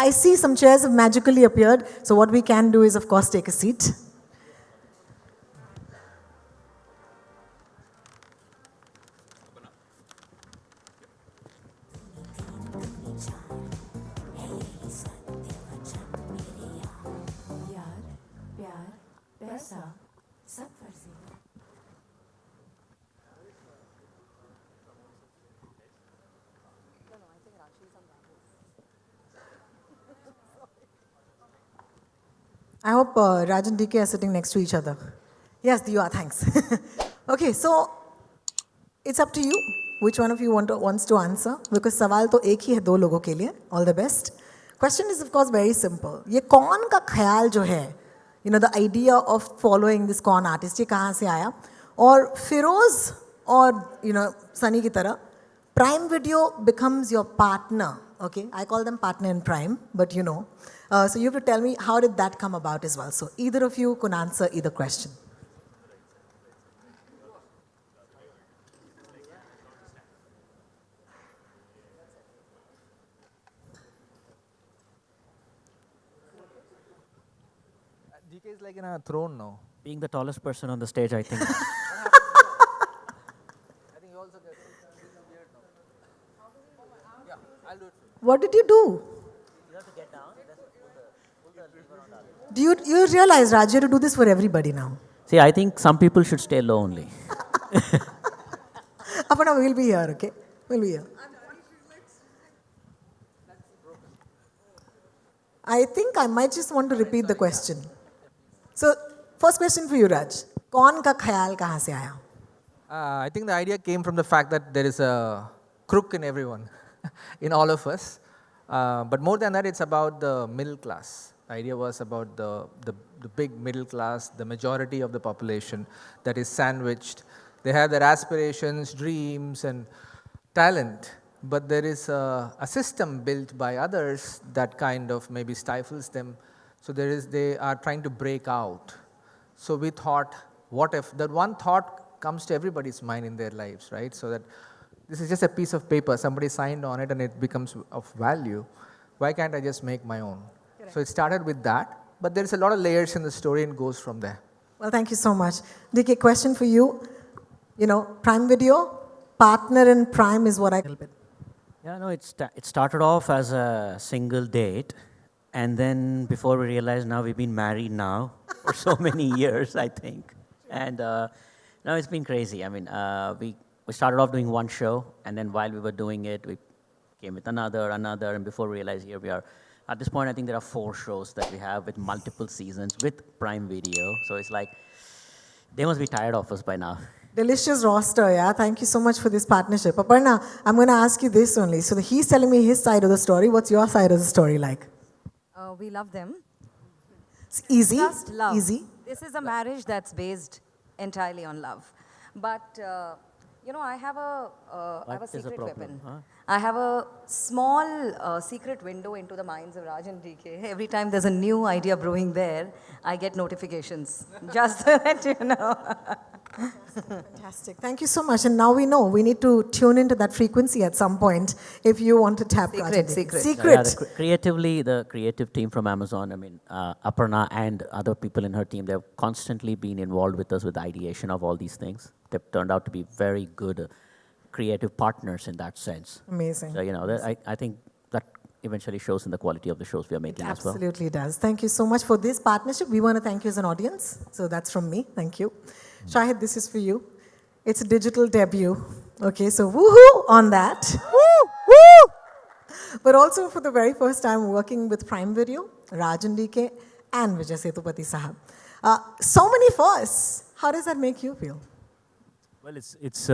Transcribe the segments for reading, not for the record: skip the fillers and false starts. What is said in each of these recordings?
I see some chairs have magically appeared. So what we can do is, of course, take a seat. I hope Raj and DK are sitting next to each other. Yes, you are. Thanks. Okay, so it's up to you. Which one of you wants to answer? Because सवाल तो एक ही है दो लोगों के लिए. All the best. Question is of course very simple. ये कौन का ख्याल जो है, you know, the idea of following this कौन artist, ये कहाँ से आया? और फिरोज और you know सनी की तरह Prime Video becomes your partner. Okay, I call them partner in crime, but you know. So you have to tell me how did that come about as well. So either of you can answer either question. DK is like in a throne now. Being the tallest person on the stage, I think. I think you also get some beard now. Yeah, I'll do it. What did you do? You have to get down. Do you realize, Raj, you have to do this for everybody now? See, I think some people should stay low only. Apana, we'll be here, okay? We'll be here. I think I might just want to repeat the question. So, first question for you, Raj. Kaun ka khayal kahan se aaya? I think the idea came from the fact that there is a crook in everyone, in all of us. But more than that, it's about the middle class. The idea was about the big middle class, the majority of the population that is sandwiched. They have their aspirations, dreams, and talent, but there is a system built by others that kind of maybe stifles them. So they are trying to break out. So we thought, what if that one thought comes to everybody's mind in their lives, right? So that this is just a piece of paper, somebody signed on it and it becomes of value. Why can't I just make my own? Correct. So it started with that, but there's a lot of layers in the story and goes from there. Well, thank you so much. DK, question for you. You know, Prime Video, partner in Prime is what I call it. Yeah, no, it started off as a single date. And then before we realized, now we've been married now for so many years, I think. And now it's been crazy. I mean, we started off doing one show, and then while we were doing it, we came with another, and before we realized, here we are. At this point, I think there are 4 shows that we have with multiple seasons with Prime Video. So it's like, they must be tired of us by now. Delicious roster, yeah. Thank you so much for this partnership. Aparna, I'm going to ask you this only. So he's telling me his side of the story. What's your side of the story like? We love them. It's easy. Just love. Easy. This is a marriage that's based entirely on love. But, you know, I have a secret weapon. Huh? I have a small secret window into the minds of Raj and DK. Every time there's a new idea brewing there, I get notifications. Just so that you know. Fantastic. Thank you so much. And now we know we need to tune into that frequency at some point if you want to tap Secret. Secret. Creatively, the creative team from Amazon, I mean, Aparna and other people in her team, they've constantly been involved with us with the ideation of all these things. They've turned out to be very good creative partners in that sense. Amazing. So, you know, I think that eventually shows in the quality of the shows we are making as well. Absolutely does. Thank you so much for this partnership. We want to thank you as an audience. So that's from me. Thank you. Shahid, this is for you. It's a digital debut. Okay, so woohoo on that. Woo! Woo! But also for the very first time working with Prime Video, Raj and DK, and Vijay Sethupathi Sahab. So many firsts. How does that make you feel? Well, it's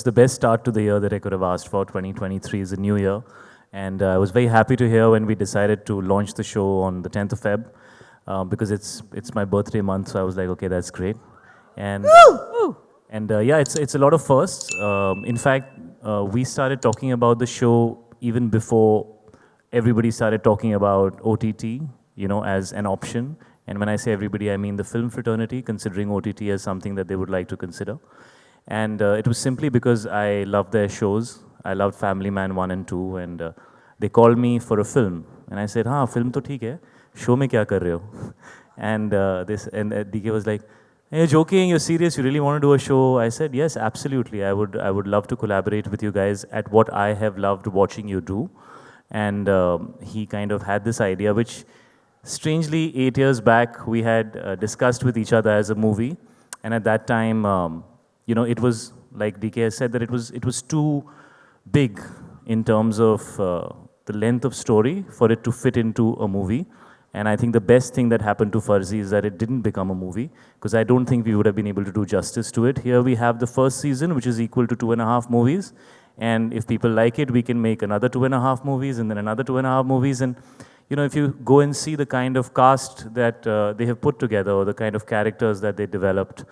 the best start to the year that I could have asked for. 2023 is a new year. And I was very happy to hear when we decided to launch the show on the 10th of Feb, because it's my birthday month, so I was like, okay, that's great. And yeah, it's a lot of firsts. In fact, we started talking about the show even before everybody started talking about OTT, you know, as an option. And when I say everybody, I mean the film fraternity, considering OTT as something that they would like to consider. And it was simply because I loved their shows. I loved Family Man 1 and 2, and they called me for a film. And I said, हाँ film तो ठीक है, show में क्या कर रहे हो? And DK was like, hey, you're joking, you're serious, you really want to do a show? I said, yes, absolutely. I would love to collaborate with you guys at what I have loved watching you do. And he kind of had this idea, which strangely 8 years back we had discussed with each other as a movie. And at that time, it was, like DK has said, that it was too big in terms of the length of story for it to fit into a movie. And I think the best thing that happened to FARZI is that it didn't become a movie, because I don't think we would have been able to do justice to it. Here we have the first season, which is equal to 2.5 movies. And if people like it, we can make another 2.5 movies and then another 2.5 movies. And, if you go and see the kind of cast that they have put together, or the kind of characters that they developed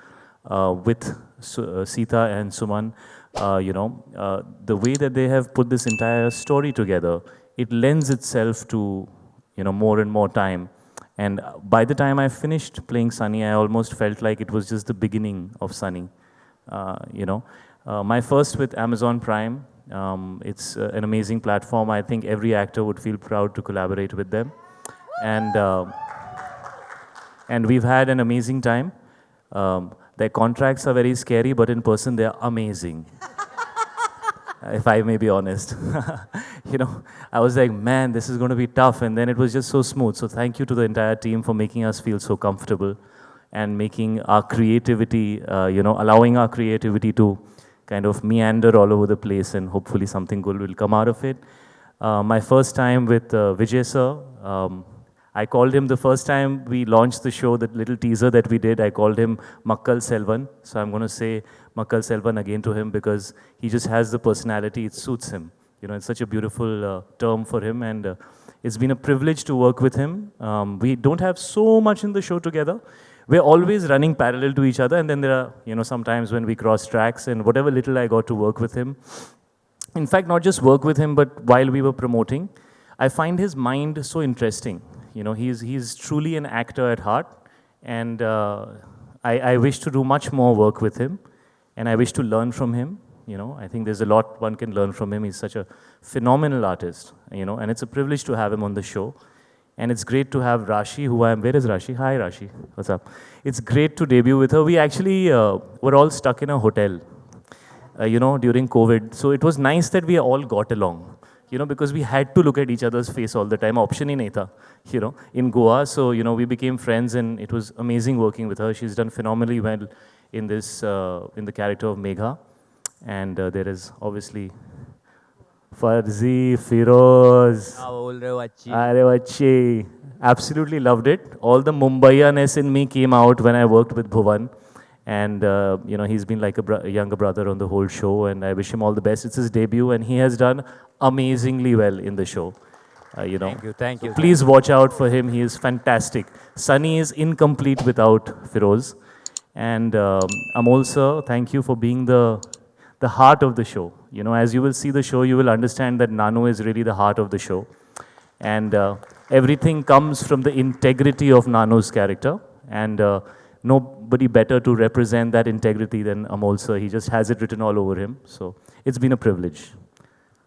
with Sita and Suman, the way that they have put this entire story together, it lends itself to more and more time. And by the time I finished playing Sunny, I almost felt like it was just the beginning of Sunny. My first with Amazon Prime, it's an amazing platform. I think every actor would feel proud to collaborate with them. And we've had an amazing time. Their contracts are very scary, but in person they are amazing. If I may be honest. I was like, man, this is going to be tough. And then it was just so smooth. So thank you to the entire team for making us feel so comfortable and making our creativity, allowing our creativity to kind of meander all over the place, and hopefully something good will come out of it. My first time with Vijay sir, I called him the first time we launched the show, that little teaser that we did, I called him Makkal Selvan. So I'm going to say Makkal Selvan again to him, because he just has the personality, it suits him. It's such a beautiful term for him, and it's been a privilege to work with him. We don't have so much in the show together. We're always running parallel to each other, and then there are, sometimes when we cross tracks, and whatever little I got to work with him. In fact, not just work with him, but while we were promoting, I find his mind so interesting. He's truly an actor at heart, and I wish to do much more work with him, and I wish to learn from him. I think there's a lot one can learn from him. He's such a phenomenal artist, and it's a privilege to have him on the show. And it's great to have Rashi, where is Rashi? Hi Rashi, what's up? It's great to debut with her. We actually were all stuck in a hotel, during COVID. So it was nice that we all got along, because we had to look at each other's face all the time. Option hi nahi tha, in Goa. So, we became friends, and it was amazing working with her. She's done phenomenally well in this, in the character of Megha. And there is obviously FARZI, Firoz. Arre absolutely loved it. All the Mumbaiya-ness in me came out when I worked with Bhuvan. And, he's been like a younger brother on the whole show, and I wish him all the best. It's his debut, and he has done amazingly well in the show. Thank you. Please watch out for him. He is fantastic. Sunny is incomplete without Firoz. And Amol sir, thank you for being the heart of the show. As you will see the show, you will understand that Nano is really the heart of the show. And everything comes from the integrity of Nano's character. And nobody better to represent that integrity than Amol sir. He just has it written all over him. So it's been a privilege.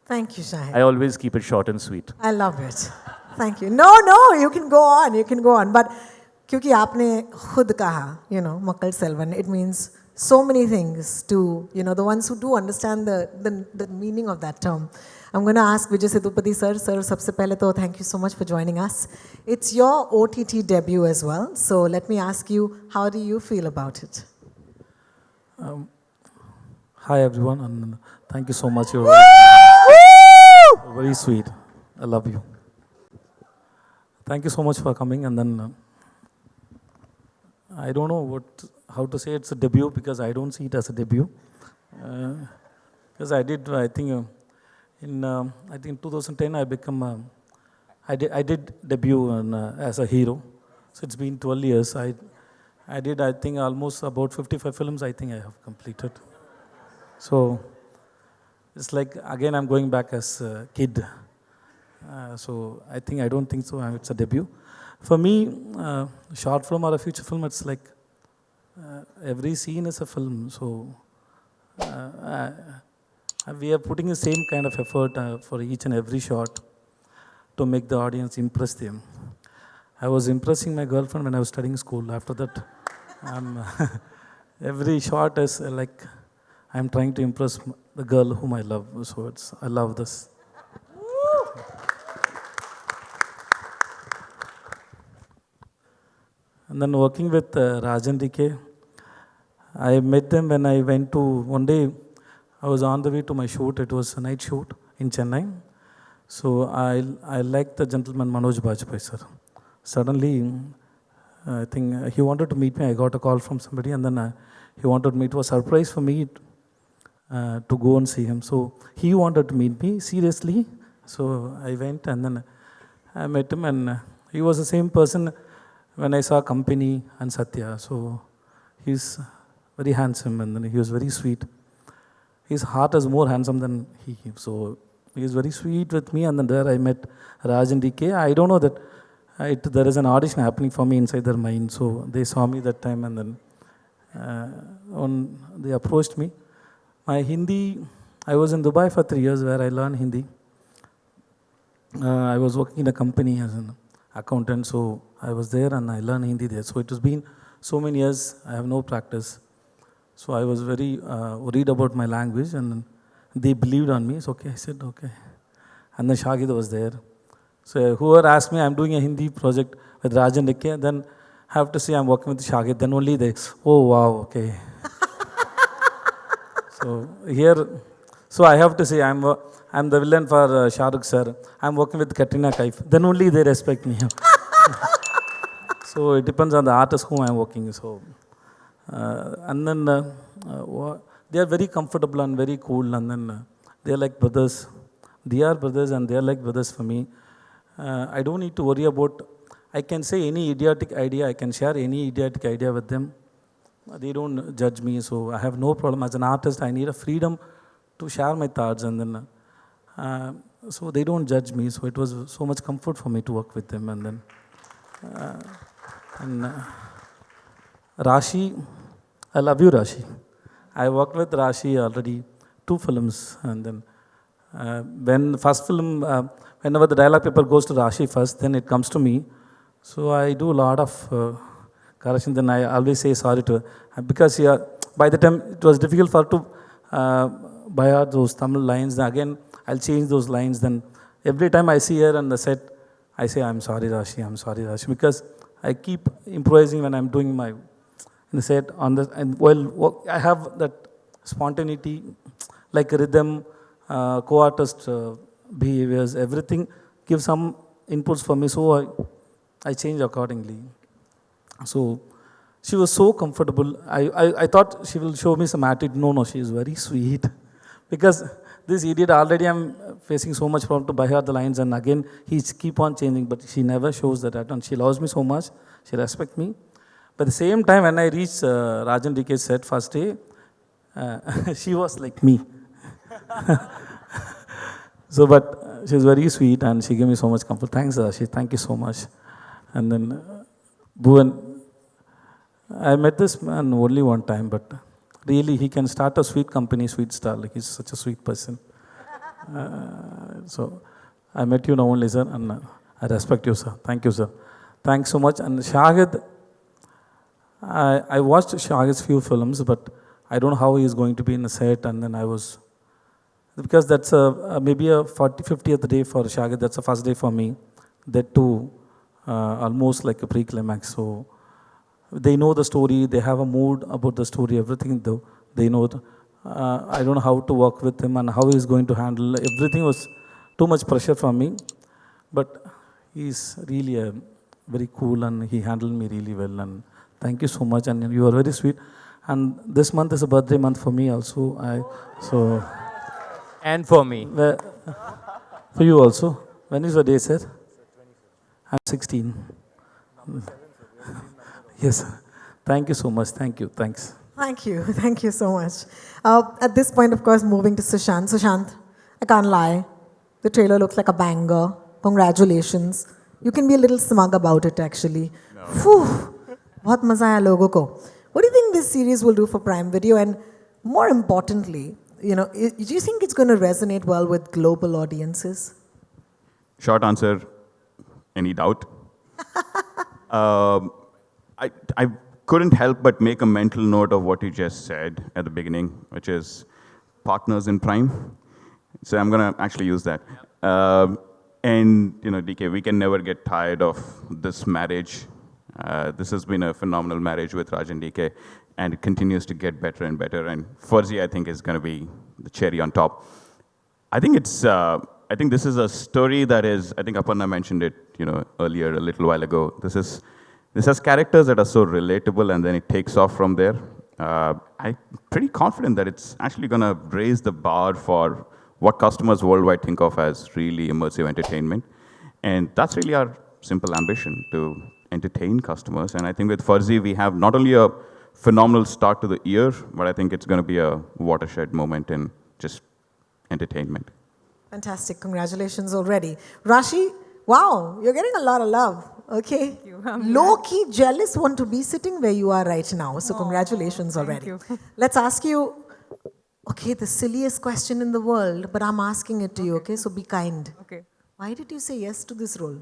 Thank you, Shahid. I always keep it short and sweet. I love it. Thank you. No, you can go on. But क्योंकि आपने खुद कहा, Makkal Selvan, it means so many things to, the ones who do understand the meaning of that term. I'm going to ask Vijay Sethupathi sir. Sir, sabse pehle to thank you so much for joining us. It's your OTT debut as well. So let me ask you, how do you feel about it? Hi everyone, and thank you so much. You're very sweet. I love you. Thank you so much for coming. And then I don't know how to say it's a debut, because I don't see it as a debut. Because I think in 2010 I did debut as a hero. So it's been 12 years. I think almost about 55 films I think I have completed. So it's like, again, I'm going back as a kid. So I don't think so. It's a debut. For me, short film or a feature film, it's like every scene is a film. So we are putting the same kind of effort for each and every shot. to make the audience impress them. I was impressing my girlfriend when I was studying school. After that, I'm, every shot is like I'm trying to impress the girl whom I love. So I love this. And then working with Rajan DK, I met them when I went to, one day I was on the way to my shoot. It was a night shoot in Chennai. So I liked the gentleman Manoj Bajpayee, sir. Suddenly, I think he wanted to meet me. I got a call from somebody, and then he wanted me. It was a surprise for me to go and see him. So he wanted to meet me seriously. So I went, and then I met him, and he was the same person when I saw Company and Satya. So he's very handsome, and then he was very sweet. His heart is more handsome than he. So he is very sweet with me, and then there I met Raj and DK. I don't know that there is an audition happening for me inside their mind. So they saw me that time, and then they approached me. My Hindi, I was in Dubai for 3 years where I learned Hindi. I was working in a company as an accountant, so I was there and I learned Hindi there. So it has been so many years, I have no practice. So I was very worried about my language, and they believed on me. So okay, I said okay. And then Shahid was there. So whoever asked me, I'm doing a Hindi project with Rajan Dikke, then I have to say I'm working with Shahid. Then only they, oh wow, okay. So here, so I have to say I'm the villain for Shah Rukh sir. I'm working with Katrina Kaif. Then only they respect me. So it depends on the artist whom I'm working. So and then they are very comfortable and very cool, and then they are like brothers. They are brothers and they are like brothers for me. I don't need to worry about, I can say any idiotic idea, I can share any idiotic idea with them. They don't judge me, so I have no problem. As an artist, I need a freedom to share my thoughts, and then so they don't judge me. So it was so much comfort for me to work with them. And then Rashi, I love you, Rashi. I worked with Rashi already 2 films, and then when first film, whenever the dialogue paper goes to Rashi first, then it comes to me. So I do a lot of correction. Then I always say sorry to her, because by the time it was difficult for her to buy out those Tamil lines. Then again, I'll change those lines. Then every time I see her on the set, I say, I'm sorry, Rashi, I'm sorry, Rashi, because I keep improvising when I'm doing my in the set and while I have that spontaneity, like rhythm, co-artist behaviors, everything gives some inputs for me, so I change accordingly. So she was so comfortable. I thought she will show me some attitude. No, she is very sweet. Because this idiot already I'm facing so much problem to buy her the lines, and again he keep on changing, but she never shows that attitude. She loves me so much. She respects me. But at the same time, when I reached Rajan DK's set first day, she was like me. So, but she was very sweet and she gave me so much comfort. Thanks, Rashi. Thank you so much. And then Bhuvan, I met this man only one time, but really he can start a sweet company, sweet star. Like he's such a sweet person. So I met you now only, sir, and I respect you, sir. Thank you, sir. Thanks so much. And Shahid, I watched Shahid's few films, but I don't know how he is going to be in the set. And then I was, because that's maybe a 50th day for Shahid. That's the first day for me. That too, almost like a pre-climax. So they know the story. They have a mood about the story. Everything they know. I don't know how to work with him and how he's going to handle. Everything was too much pressure for me. But he's really very cool and he handled me really well. And thank you so much. And you are very sweet. And this month is a birthday month for me also. And for me. For you also. When is your day, sir? I'm 16. Yes. Thank you so much. Thank you. Thanks. Thank you. Thank you so much. At this point, of course, moving to Sushant. Sushant, I can't lie. The trailer looks like a banger. Congratulations. You can be a little smug about it, actually. No. Phew. बहुत मजा आया लोगों को. What do you think this series will do for Prime Video? And more importantly, do you think it's going to resonate well with global audiences? Short answer, any doubt? I couldn't help but make a mental note of what you just said at the beginning, which is partners in crime. So I'm going to actually use that. And, DK, we can never get tired of this marriage. This has been a phenomenal marriage with Raj and DK, and it continues to get better and better. And FARZI, I think, is going to be the cherry on top. I think this is a story that is, I think Aparna mentioned it, earlier, a little while ago. This has characters that are so relatable, and then it takes off from there. I'm pretty confident that it's actually going to raise the bar for what customers worldwide think of as really immersive entertainment. And that's really our simple ambition, to entertain customers. And I think with FARZI, we have not only a phenomenal start to the year, but I think it's going to be a watershed moment in just entertainment. Fantastic. Congratulations already. Rashi, wow, you're getting a lot of love. Okay. Thank you. Low-key jealous want to be sitting where you are right now. So congratulations already. you. Let's ask you, okay, the silliest question in the world, but I'm asking it to you, okay? So be kind. Okay. Why did you say yes to this role?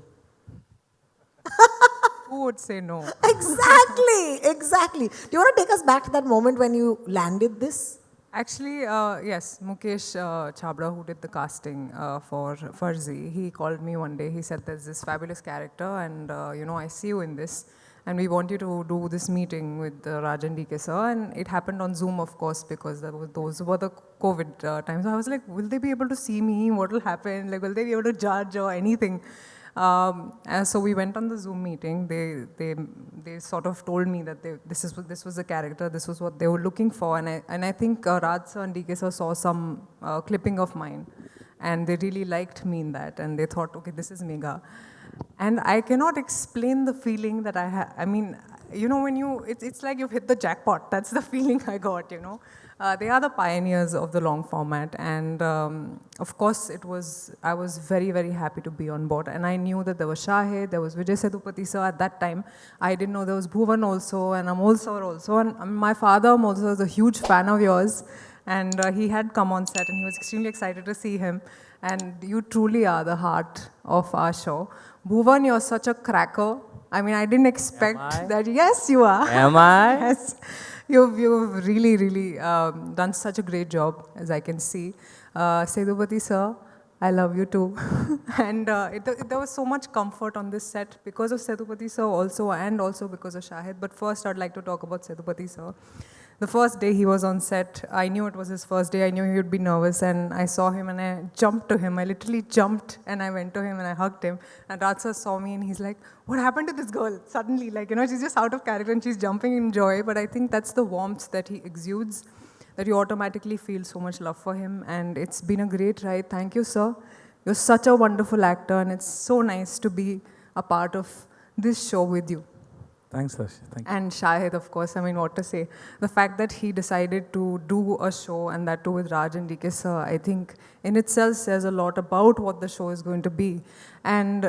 Who would say no? Exactly. Do you want to take us back to that moment when you landed this? Actually, yes, Mukesh Chabra, who did the casting for FARZI, he called me one day. He said, there's this fabulous character, and I see you in this, and we want you to do this meeting with Raj and DK sir. And it happened on Zoom, of course, because those were the COVID times. So I was like, will they be able to see me? What will happen? Like, will they be able to judge or anything? So we went on the Zoom meeting. They sort of told me that this was the character, this was what they were looking for, and I think Raj sir and DK sir saw some clipping of mine, and they really liked me in that, and they thought, okay, this is Megha. And I cannot explain the feeling that I had. I mean, when it's like you've hit the jackpot. That's the feeling I got, They are the pioneers of the long format, and of course I was very, very happy to be on board. And I knew that there was Shahid, there was Vijay Sethupathi sir at that time. I didn't know there was Bhuvan also, and Amol sir also. And my father also is a huge fan of yours, and he had come on set, and he was extremely excited to see him. And you truly are the heart of our show. Bhuvan, you're such a cracker. I mean, I didn't expect that. Yes, you are. Am I? Yes. You've really, really done such a great job, as I can see. Sethupathi sir, I love you too. And there was so much comfort on this set because of Sethupathi sir also, and also because of Shahid. But first, I'd like to talk about Sethupathi sir. The first day he was on set, I knew it was his first day. I knew he would be nervous, and I saw him and I jumped to him. I literally jumped and I went to him and I hugged him. And Raj sir saw me and he's like, what happened to this girl? Suddenly, she's just out of character and she's jumping in joy. But I think that's the warmth that he exudes, that you automatically feel so much love for him. And it's been a great ride. Thank you, sir. You're such a wonderful actor, and it's so nice to be a part of this show with you. Thanks, Rashi. Thank you. And Shahid, of course, I mean, what to say. The fact that he decided to do a show, and that too with Raj and DK sir, I think in itself says a lot about what the show is going to be. And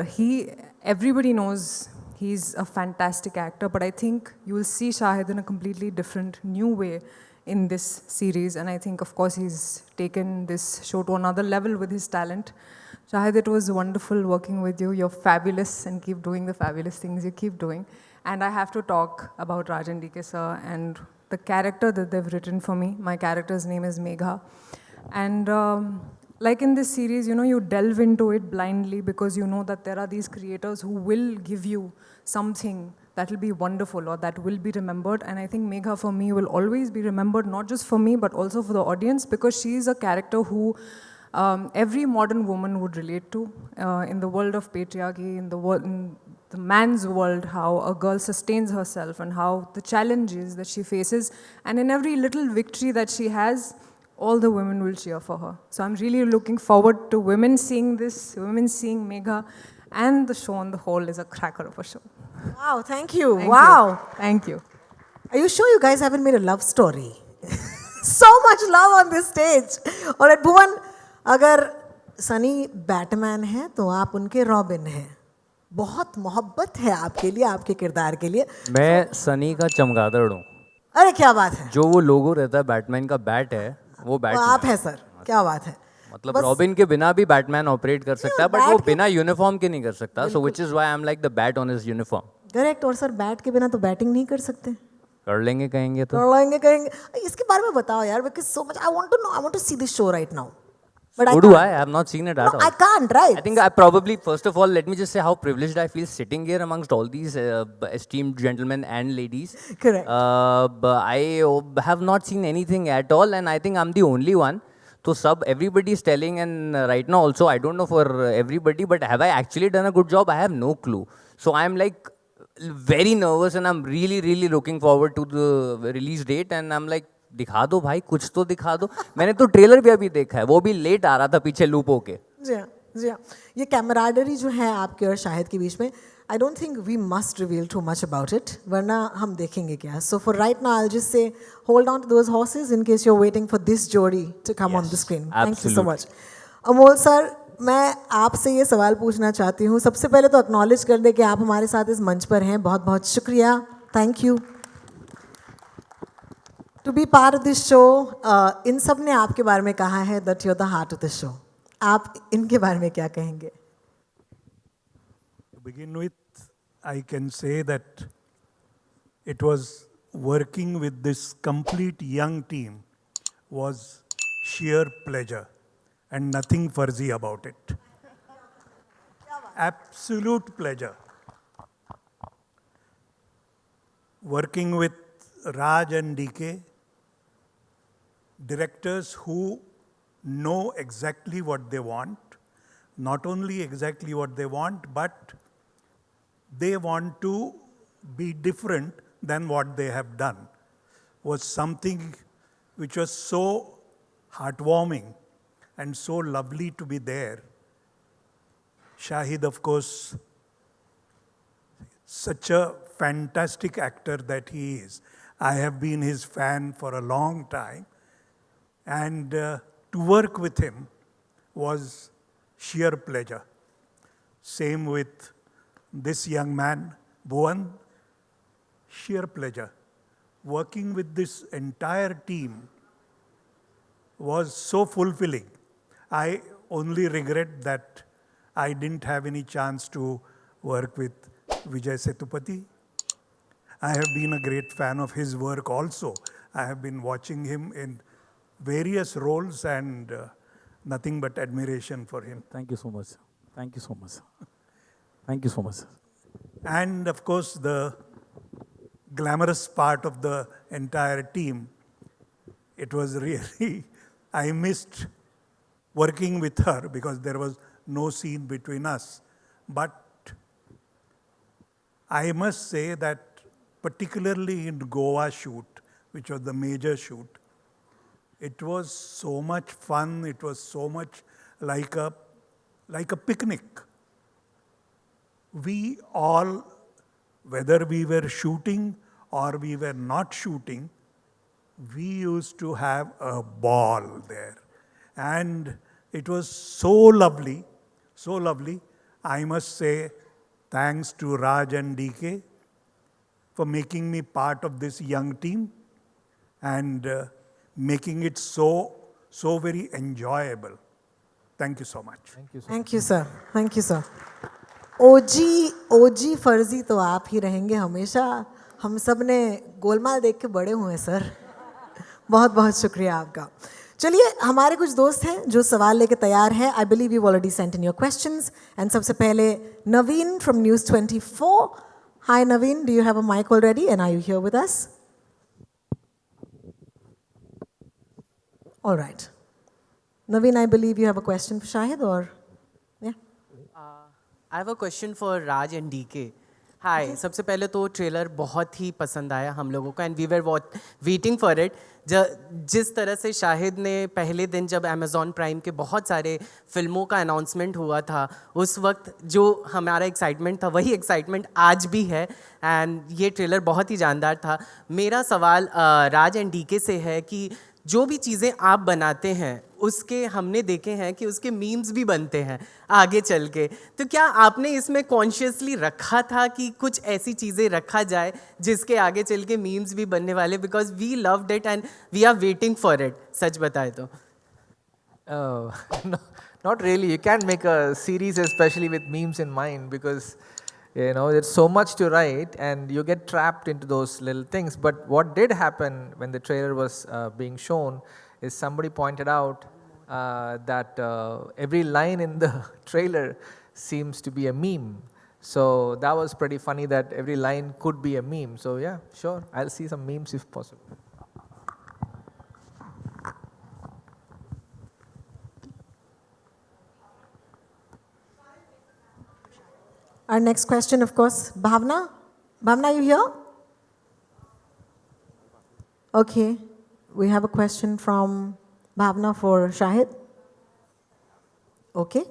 everybody knows he's a fantastic actor, but I think you will see Shahid in a completely different, new way in this series. And I think, of course, he's taken this show to another level with his talent. Shahid, it was wonderful working with you. You're fabulous, and keep doing the fabulous things you keep doing. And I have to talk about Raj and DK sir and the character that they've written for me. My character's name is Megha. And like in this series, you delve into it blindly because you know that there are these creators who will give you something that will be wonderful or that will be remembered. And I think Megha for me will always be remembered, not just for me, but also for the audience, because she is a character who every modern woman would relate to in the world of patriarchy, in the man's world, how a girl sustains herself and how the challenges that she faces. And in every little victory that she has, all the women will cheer for her. So I'm really looking forward to women seeing this, women seeing Megha, and the show on the whole is a cracker of a show. Wow, thank you. Thank you. Are you sure you guys haven't made a love story? So much love on this stage. All right, Bhuvan, अगर Sunny Batman है तो आप उनके robin हैं. बहुत मोहब्बत है आपके लिए, आपके किरदार के लिए. मैं सनी का चमगादड़ हूँ. अरे क्या बात है. जो वो लोगो रहता है बैटमैन का, बैट है वो बैट. आप है सर, क्या बात है. मतलब रॉबिन के बिना भी बैटमैन ऑपरेट कर सकता है, बट वो बिना यूनिफॉर्म के नहीं कर सकता. So which is why I am like the bat on his uniform. Correct. और सर बैट के बिना तो बैटिंग नहीं कर सकते. कर लेंगे कहेंगे तो. करेंगे. इसके बारे में बताओ यार, because so much I want to know. I want to see this show right now. But So do I. I have not seen it at all. I can't, right? I think I probably, first of all, let me just say how privileged I feel sitting here amongst all these esteemed gentlemen and ladies. Correct. But I have not seen anything at all, and I think I'm the only one. So everybody is telling, and right now also, I don't know for everybody, but have I actually done a good job? I have no clue. So I'm like very nervous, and I'm really, really looking forward to the release date, and I'm like, दिखा दो भाई, कुछ तो दिखा दो. मैंने तो trailer भी अभी देखा है, वो भी लेट आ रहा था पीछे लूप होके. जी हाँ, जी हाँ. ये कैमराडरी जो है आपके और शाहिद के बीच में, I don't think we must reveal too much about it, वरना हम देखेंगे क्या. So for right now I will just say hold on to those horses in case you are waiting for this जोड़ी to come on the screen. Thank you so much. Amol sir, मैं आपसे ये सवाल पूछना चाहती हूँ. सबसे पहले तो एक्नॉलेज कर दे कि आप हमारे साथ इस मंच पर हैं. बहुत बहुत शुक्रिया. Thank you to be part of this show. इन सब ने आपके बारे में कहा है that you are the heart of the show. आप इनके बारे में क्या कहेंगे? To begin with, I can say that it was working with this complete young team was sheer pleasure and nothing FARZI about it. Absolute pleasure. Working with Raj and DK, directors who know exactly what they want, not only exactly what they want, but they want to be different than what they have done, was something which was so heartwarming and so lovely to be there. Shahid, of course, such a fantastic actor that he is. I have been his fan for a long time. And to work with him was sheer pleasure. Same with this young man, Bhuvan, sheer pleasure. Working with this entire team was so fulfilling. I only regret that I didn't have any chance to work with Vijay Sethupathi. I have been a great fan of his work also. I have been watching him in various roles and nothing but admiration for him. Thank you so much. Thank you so much. Thank you so much. And of course, the glamorous part of the entire team, it was really, I missed working with her because there was no scene between us. But I must say that particularly in Goa shoot, which was the major shoot, it was so much fun. It was so much like a picnic. We all, whether we were shooting or we were not shooting, we used to have a ball there. And it was so lovely, so lovely. I must say thanks to Raj and DK for making me part of this young team and making it so very enjoyable. Thank you so much. Thank you, sir. Thank you, sir. OG फर्जी तो आप ही रहेंगे हमेशा. हम सब ने गोलमाल देख के बड़े हुए सर. बहुत बहुत शुक्रिया आपका. चलिए, हमारे कुछ दोस्त हैं जो सवाल लेके तैयार हैं. I believe you already sent in your questions. And सबसे पहले Naveen from news 24. Hi Naveen, do you have a mic already and are you here with us? All right. Naveen, I believe you have a question for Shahid, or? Yeah. I have a question for Raj and DK. Hi. सबसे पहले तो trailer बहुत ही पसंद आया हम लोगों को and we were waiting for it. जिस तरह से शाहिद ने पहले दिन जब अमेज़ॉन प्राइम के बहुत सारे फिल्मों का अनाउंसमेंट हुआ था, उस वक्त जो हमारा एक्साइटमेंट था वही एक्साइटमेंट आज भी है एंड ये ट्रेलर बहुत ही जानदार था. मेरा सवाल राज एंड डीके से है कि जो भी चीज़ें आप बनाते हैं उसके हमने देखे हैं कि उसके मीम्स भी बनते हैं आगे चल के. तो क्या आपने इसमें कॉन्शियसली रखा था कि कुछ ऐसी चीज़ें रखा जाए जिसके आगे चल के मीम्स भी बनने वाले? Because we loved it and we are waiting for it. सच बताए तो. No, not really. You can't make a series especially with memes in mind because there's so much to write and you get trapped into those little things. But what did happen when the trailer was being shown is somebody pointed out that every line in the trailer seems to be a meme. So that was pretty funny that every line could be a meme. So yeah, sure, I'll see some memes if possible. Our next question, of course, Bhavna. Bhavna, you here? Okay, we have a question from Bhavna for Shahid. Okay.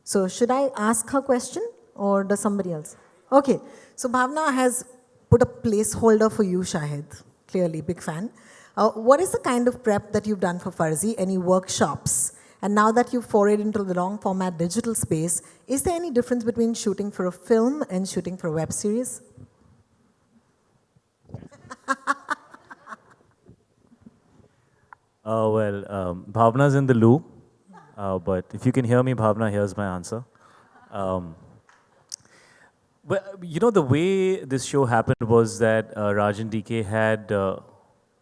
So should I ask her question or does somebody else? Okay, so Bhavna has put a placeholder for you, Shahid. Clearly, big fan. What is the kind of prep that you've done for FARZI? Any workshops? And now that you've forayed into the long format digital space, is there any difference between shooting for a film and shooting for a web series? Bhavna's in the loop, but if you can hear me, Bhavna, here's my answer. The way this show happened was that Raj and DK had,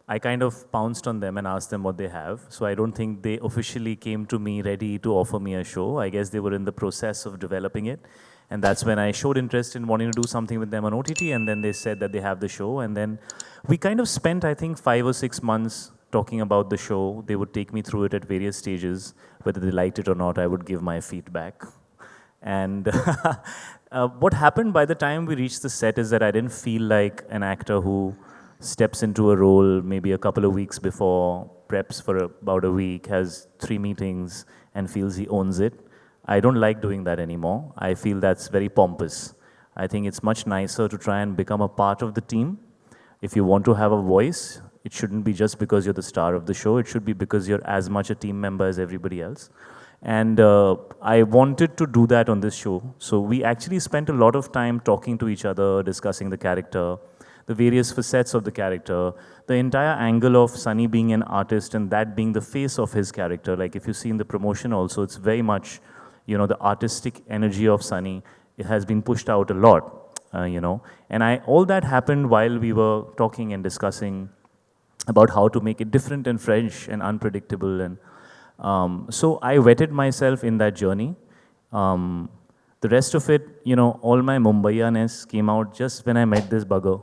I kind of pounced on them and asked them what they have. So I don't think they officially came to me ready to offer me a show. I guess they were in the process of developing it. And that's when I showed interest in wanting to do something with them on OTT. And then they said that they have the show. And then we kind of spent, I think, 5 or 6 months talking about the show. They would take me through it at various stages. Whether they liked it or not, I would give my feedback. And what happened by the time we reached the set is that I didn't feel like an actor who steps into a role maybe a couple of weeks before, preps for about a week, has 3 meetings, and feels he owns it. I don't like doing that anymore. I feel that's very pompous. I think it's much nicer to try and become a part of the team. If you want to have a voice, it shouldn't be just because you're the star of the show. It should be because you're as much a team member as everybody else. And I wanted to do that on this show. So we actually spent a lot of time talking to each other, discussing the character, the various facets of the character, the entire angle of Sunny being an artist and that being the face of his character. Like if you see in the promotion also, it's very much, the artistic energy of Sunny. It has been pushed out a lot, And all that happened while we were talking and discussing about how to make it different and fresh and unpredictable. And so I wetted myself in that journey. The rest of it, all my Mumbaiya-ness came out just when I met this bugger.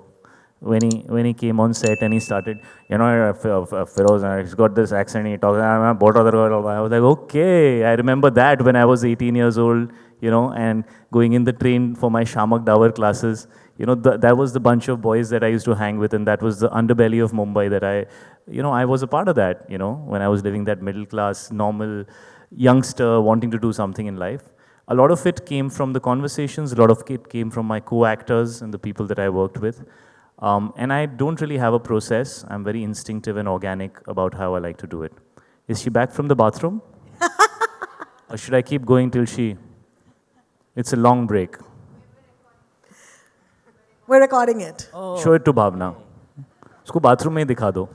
When he came on set and he started, Feroz, he's got this accent, he talks, I was like, okay, I remember that when I was 18 years old, and going in the train for my Shamak Dawar classes, that was the bunch of boys that I used to hang with, and that was the underbelly of Mumbai that I was a part of that, when I was living that middle class, normal youngster wanting to do something in life. A lot of it came from the conversations, a lot of it came from my co-actors and the people that I worked with. And I don't really have a process. I'm very instinctive and organic about how I like to do it. Is she back from the bathroom? Or should I keep going till she... It's a long break. We're recording it. Show it to Bhavna. Usko bathroom mein dikha do.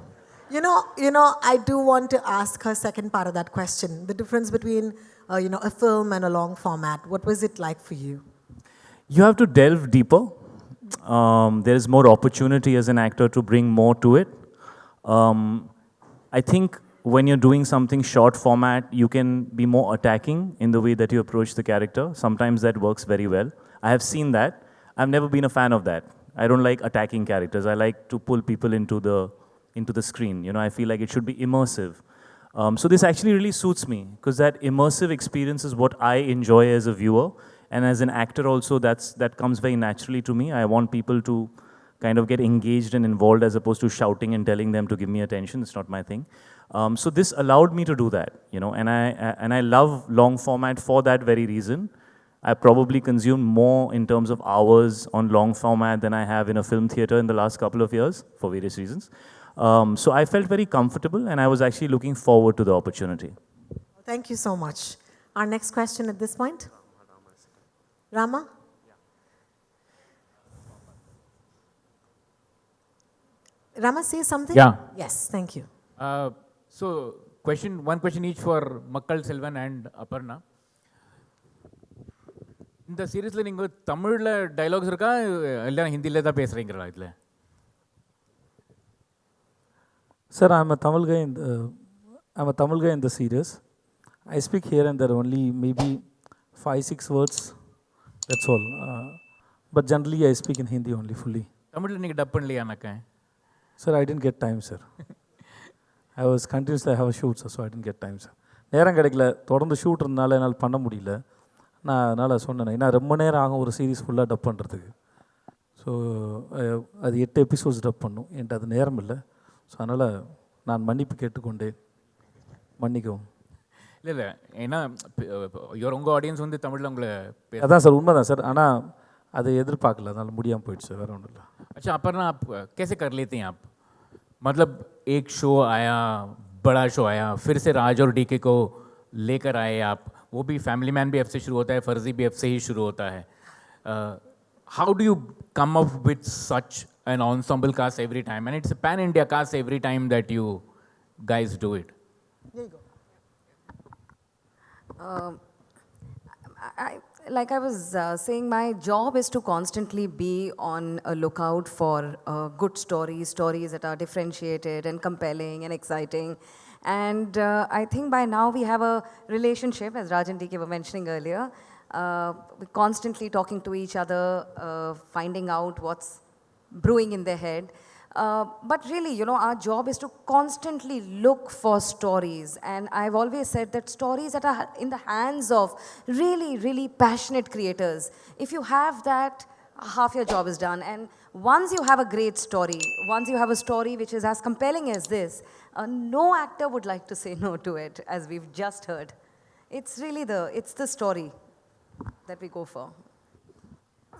I do want to ask her second part of that question. The difference between, a film and a long format. What was it like for you? You have to delve deeper. There is more opportunity as an actor to bring more to it. I think when you're doing something short format, you can be more attacking in the way that you approach the character. Sometimes that works very well. I have seen that. I've never been a fan of that. I don't like attacking characters. I like to pull people into the screen. I feel like it should be immersive. So this actually really suits me because that immersive experience is what I enjoy as a viewer. And as an actor also, that comes very naturally to me. I want people to kind of get engaged and involved as opposed to shouting and telling them to give me attention. It's not my thing. So this allowed me to do that, and I love long format for that very reason. I probably consumed more in terms of hours on long format than I have in a film theater in the last couple of years for various reasons. So I felt very comfortable and I was actually looking forward to the opportunity. Thank you so much. Our next question at this point. Rama? Rama, say something? Yeah. Yes, thank you. So one question each for Makkal Selvan and Aparna. இந்த சீரீஸில் நீங்கள் தமிழில் dialogues இருக்கா இல்லை ஹிந்தியில் தான் பேசுகிறீங்களா இதில்? Sir, I'm a Tamil guy in the series. I speak here and there only maybe 5-6 words. That's all. But generally, I speak in Hindi only fully. தமிழில் நீங்கள் டப் பண்ணலையா எனக்கு? Sir, I didn't get time, sir. I was continuously I have a shoot, sir, so I didn't get time, sir. நேரம் கிடைக்கல, தொடர்ந்து shoot இருந்தனால என்னால் பண்ண முடியல. நான் அதனால் சொன்னேன், ஏன்னா ரொம்ப நேரம் ஆகும் ஒரு சீரீஸ் ஃபுல்லாக டப் பண்ணுறதுக்கு. ஸோ அது 8 எபிசோட்ஸ் டப் பண்ணும், என்கிட்ட அது நேரம் இல்லை. ஸோ அதனால் நான் மன்னிப்பு கேட்டுக்கொண்டேன், மன்னிக்கவும். இல்லை ஏன்னா உங்கள் ஆடியன்ஸ் வந்து தமிழில் உங்களை அதான் சார், உண்மை தான் சார். ஆனால் அதை எதிர்பார்க்கல, அதனால் முடியாமல் போயிடுச்சு சார், வேறு ஒன்றும் இல்லை. अच्छा अपर्ना, आप कैसे कर लेते हैं आप? मतलब एक शो आया, बड़ा शो आया, फिर से राज और डीके को लेकर आए आप. वो भी फैमिली मैन भी एफ से शुरू होता है, फर्जी भी एफ से ही शुरू होता है. How do you come up with such an ensemble cast every time, and it's a pan India cast every time that you guys do it? There you go. Like I was saying, my job is to constantly be on a lookout for good stories that are differentiated and compelling and exciting. And I think by now we have a relationship, as Raj and DK were mentioning earlier. We're constantly talking to each other, finding out what's brewing in their head. But really, you know, our job is to constantly look for stories. And I've always said that stories that are in the hands of really, really passionate creators, if you have that, half your job is done. And once you have a great story, once you have a story which is as compelling as this, no actor would like to say no to it, as we've just heard. It's really it's the story that we go for.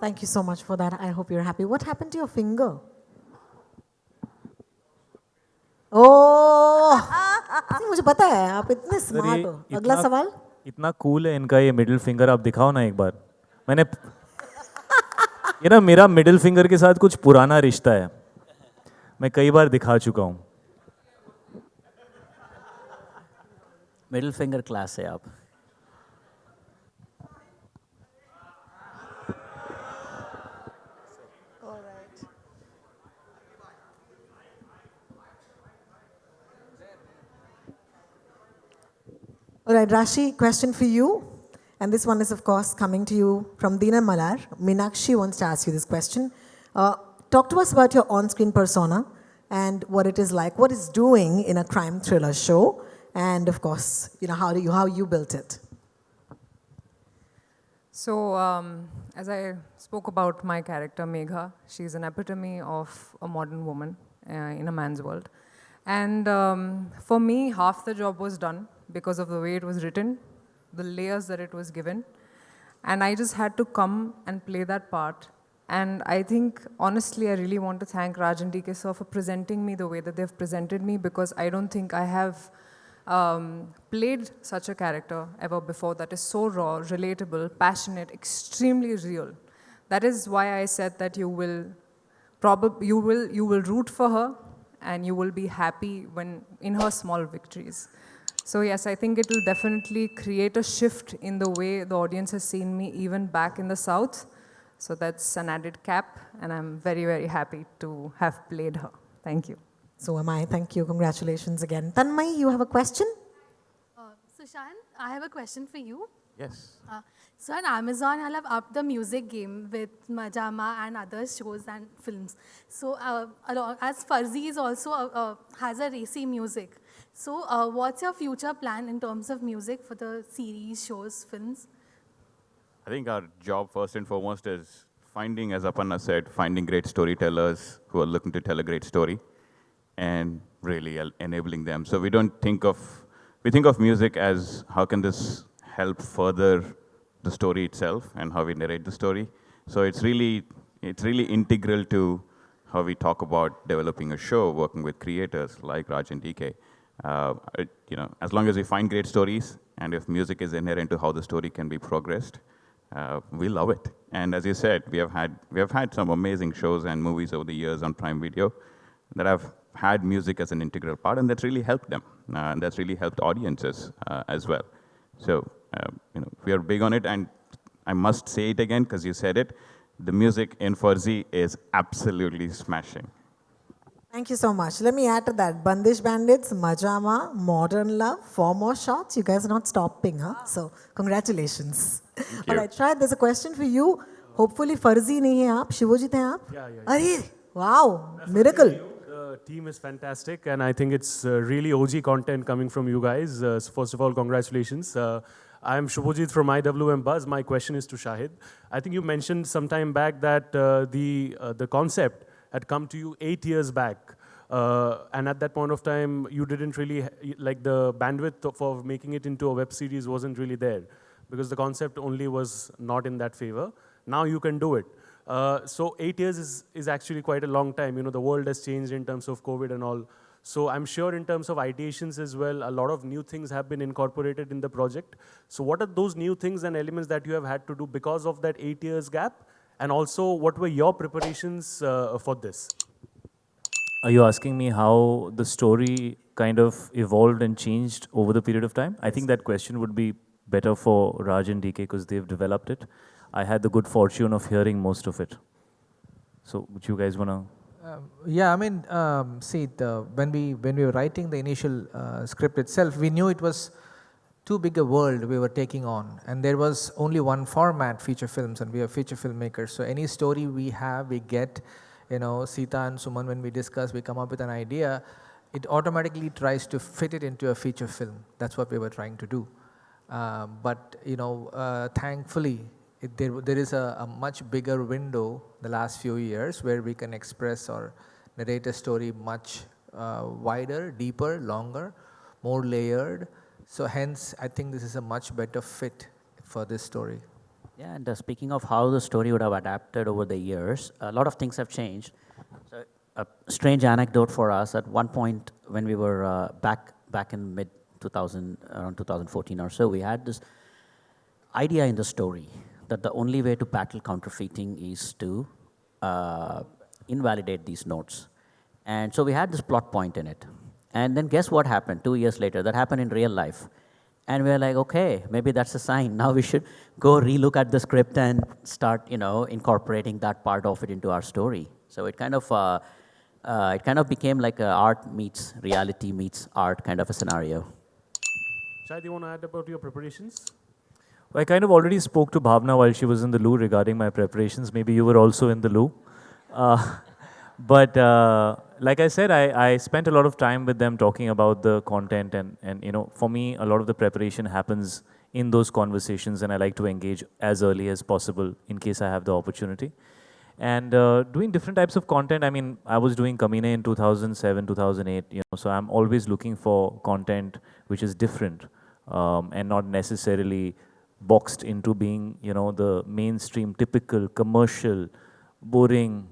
Thank you so much for that. I hope you're happy. What happened to your finger? ओह, मुझे पता है आप इतने smart हो. अगला सवाल. इतना cool है इनका ये मिडिल फिंगर, आप दिखाओ ना एक बार. मैंने ये ना, मेरा मिडिल फिंगर के साथ कुछ पुराना रिश्ता है, मैं कई बार दिखा चुका हूँ. मिडिल फिंगर क्लास है आप. All right, Rashi, question for you. And this one is, of course, coming to you from Dina Malar. Meenakshi wants to ask you this question. Talk to us about your on-screen persona and what it is like, what it's doing in a crime thriller show, and of course, you know, how you built it. So, as I spoke about my character, Megha, she's an epitome of a modern woman in a man's world. And for me, half the job was done because of the way it was written, the layers that it was given. And I just had to come and play that part. And I think, honestly, I really want to thank Raj and DK sir for presenting me the way that they've presented me, because I don't think I have played such a character ever before that is so raw, relatable, passionate, extremely real. That is why I said that you will root for her and you will be happy when in her small victories. So yes, I think it will definitely create a shift in the way the audience has seen me even back in the South. So that's an added cap, and I'm very, very happy to have played her. Thank you. So am I. Thank you. Congratulations again. Tanmay, you have a question? So Shan, I have a question for you. Yes. So on Amazon, I'll have upped the music game with Majama and other shows and films. So as FARZI is also has a racy music. So what's your future plan in terms of music for the series, shows, films? I think our job first and foremost is finding, as Aparna said, finding great storytellers who are looking to tell a great story and really enabling them. So we think of music as how can this help further the story itself and how we narrate the story. So it's really integral to how we talk about developing a show, working with creators like Raj and DK. You know, as long as we find great stories and if music is inherent to how the story can be progressed, we love it. And as you said, we have had some amazing shows and movies over the years on Prime Video that have had music as an integral part, and that's really helped them. And that's really helped audiences as well. So, we are big on it, and I must say it again because you said it. The music in FARZI is absolutely smashing. Thank you so much. Let me add to that. Bandish Bandits, Majama, Modern Love, 4 more shots. You guys are not stopping, huh? So, congratulations. All right, Shahid, there's a question for you. Hopefully, FARZI nahi hai aap, Shivojit hai aap? Yeah. Arey, wow, miracle. The team is fantastic, and I think it's really OG content coming from you guys. So first of all, congratulations. I'm Shubhojit from IWM Buzz. My question is to Shahid. I think you mentioned some time back that the concept had come to you 8 years back. And at that point of time, you didn't really, like the bandwidth for making it into a web series wasn't really there because the concept only was not in that favor. Now you can do it. So 8 years is actually quite a long time. You know, the world has changed in terms of COVID and all. So I'm sure in terms of ideations as well, a lot of new things have been incorporated in the project. So what are those new things and elements that you have had to do because of that 8 years gap? And also, what were your preparations for this? Are you asking me how the story kind of evolved and changed over the period of time? I think that question would be better for Raj and DK because they've developed it. I had the good fortune of hearing most of it. So, would you guys want to? Yeah, I mean, see, when we were writing the initial script itself, we knew it was too big a world we were taking on, and there was only one format, feature films, and we are feature filmmakers. So any story we have, we get, Sita and Suman, when we discuss, we come up with an idea, it automatically tries to fit it into a feature film. That's what we were trying to do. But thankfully, there is a much bigger window the last few years where we can express or narrate a story much wider, deeper, longer, more layered. So hence, I think this is a much better fit for this story. Yeah, and speaking of how the story would have adapted over the years, a lot of things have changed. So a strange anecdote for us, at one point when we were back in mid-2000, around 2014 or so, we had this idea in the story that the only way to battle counterfeiting is to invalidate these notes. And so we had this plot point in it. And then guess what happened 2 years later? That happened in real life. And we were like, okay, maybe that's a sign. Now we should go relook at the script and start, incorporating that part of it into our story. So it kind of became like a art meets reality meets art kind of a scenario. Shahid, you want to add about your preparations? I kind of already spoke to Bhavna while she was in the loo regarding my preparations. Maybe you were also in the loo. But like I said, I spent a lot of time with them talking about the content and for me, a lot of the preparation happens in those conversations and I like to engage as early as possible in case I have the opportunity. And doing different types of content, I mean, I was doing Kamine in 2007, 2008, so I'm always looking for content which is different and not necessarily boxed into being, the mainstream, typical, commercial, boring,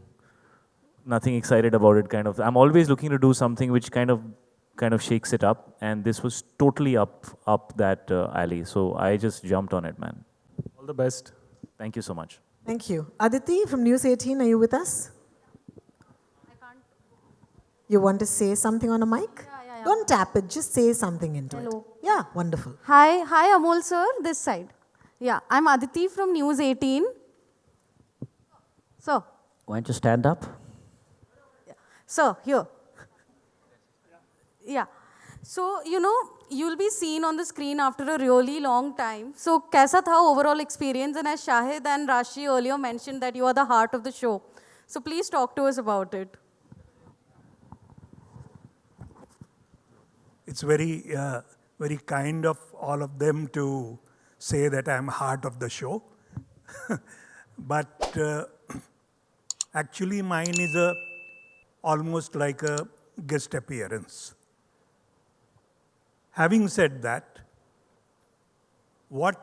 nothing excited about it kind of. I'm always looking to do something which kind of shakes it up, and this was totally up that alley. So I just jumped on it, man. All the best. Thank you so much. Thank you. Aditi from News 18, are you with us? I can't. You want to say something on a mic? Yeah. Don't tap it, just say something into Hello. it. Yeah, wonderful. Hi, Amol sir, this side. Yeah, I'm Aditi from News 18. So, Why don't you stand up? Sir, here. Yeah. So, you'll be seen on the screen after a really long time. So, kaisa tha overall experience? And as Shahid and Rashi earlier mentioned that you are the heart of the show. So, please talk to us about it. It's very, very kind of all of them to say that I'm heart of the show. But actually mine is almost like a guest appearance. Having said that, what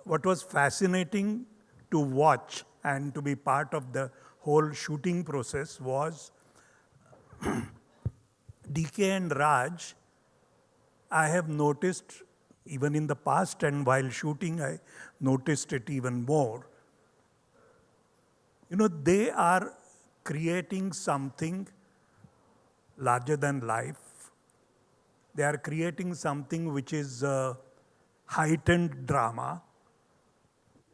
was fascinating to watch and to be part of the whole shooting process was DK and Raj, I have noticed even in the past and while shooting, I noticed it even more. They are creating something larger than life. They are creating something which is heightened drama.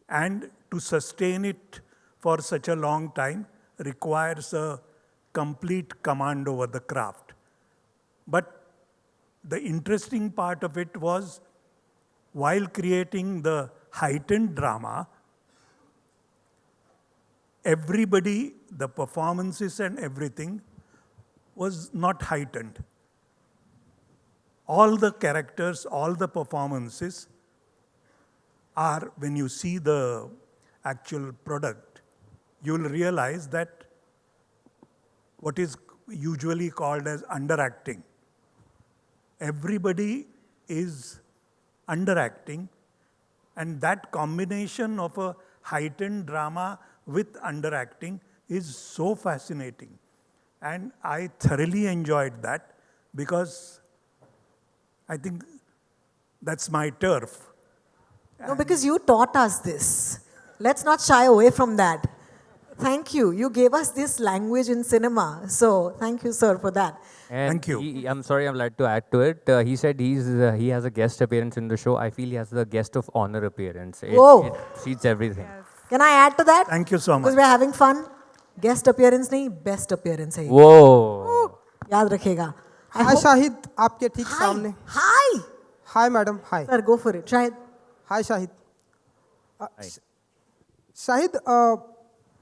And to sustain it for such a long time requires a complete command over the craft. But the interesting part of it was, while creating the heightened drama, everybody, the performances and everything was not heightened. All the characters, all the performances are, when you see the actual product, you'll realize that what is usually called as underacting. Everybody is underacting, and that combination of a heightened drama with underacting is so fascinating. And I thoroughly enjoyed that, because I think that's my turf. No, because you taught us this. Let's not shy away from that. Thank you. You gave us this language in cinema. So thank you, sir, for that. And Thank you. I'm sorry, I'd like to add to it. He said he has a guest appearance in the show. I feel he has the guest of honor appearance. Whoa. It seats everything. Can I add to that? Thank you so Because much. we're having fun. Guest appearance नहीं, best appearance है. Whoa. याद रखेगा. हाय शाहिद, आपके ठीक सामने. Hi. Hi madam, hi. Sir, go for it. Shahid. हाय शाहिद. शाहिद,